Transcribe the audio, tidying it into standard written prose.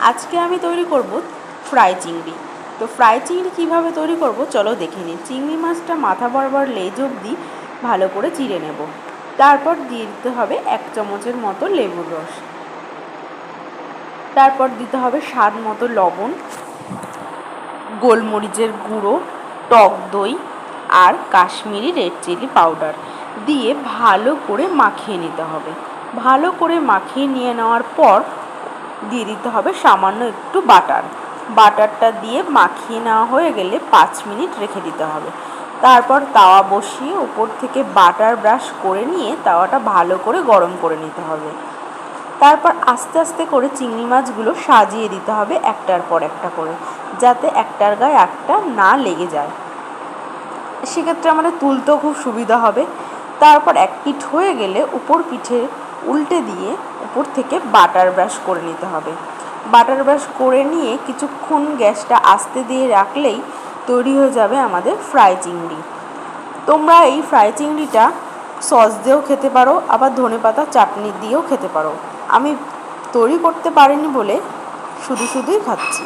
আজকে আমি তৈরি করব ফ্রাই চিংড়ি। তো ফ্রাই চিংড়ি কীভাবে তৈরি করব চলো দেখে নিই। চিংড়ি মাছটা মাথা বরাবর লেজ অবধি ভালো করে চিড়ে নেব। তারপর দিয়ে দিতে হবে 1 চামচের মতো লেবুর রস। তারপর দিতে হবে স্বাদ মতো লবণ, গোলমরিচের গুঁড়ো, টক দই আর কাশ্মীরি রেড চিলি পাউডার দিয়ে ভালো করে মাখিয়ে নিতে হবে। ভালো করে মাখিয়ে নিয়ে নেওয়ার পর দিয়ে দিতে হবে সামান্য একটু বাটারটা দিয়ে মাখিয়ে নেওয়া হয়ে গেলে 5 মিনিট রেখে দিতে হবে। তারপর তাওয়া বসিয়ে উপর থেকে বাটার ব্রাশ করে নিয়ে তাওয়াটা ভালো করে গরম করে নিতে হবে। তারপর আস্তে আস্তে করে চিংড়ি মাছগুলো সাজিয়ে দিতে হবে একটার পর একটা করে, যাতে একটার গায়ে একটা না লেগে যায়। সেক্ষেত্রে আমাদের তুলতেও খুব সুবিধা হবে। তারপর এক পিঠ হয়ে গেলে উপর পিঠে উল্টে দিয়ে উপর থেকে বাটার ব্রাশ করে নিতে হবে। বাটার ব্রাশ করে নিয়ে কিছুক্ষণ গ্যাসটা আস্তে দিয়ে রাখলেই তৈরি হয়ে যাবে আমাদের ফ্রাই চিংড়ি। তোমরা এই ফ্রাই চিংড়িটা সস দিয়েও খেতে পারো, আবার ধনেপাতা চাটনি দিয়েও খেতে পারো। আমি তৈরি করতে পারিনি বলে শুধুই খাচ্ছি।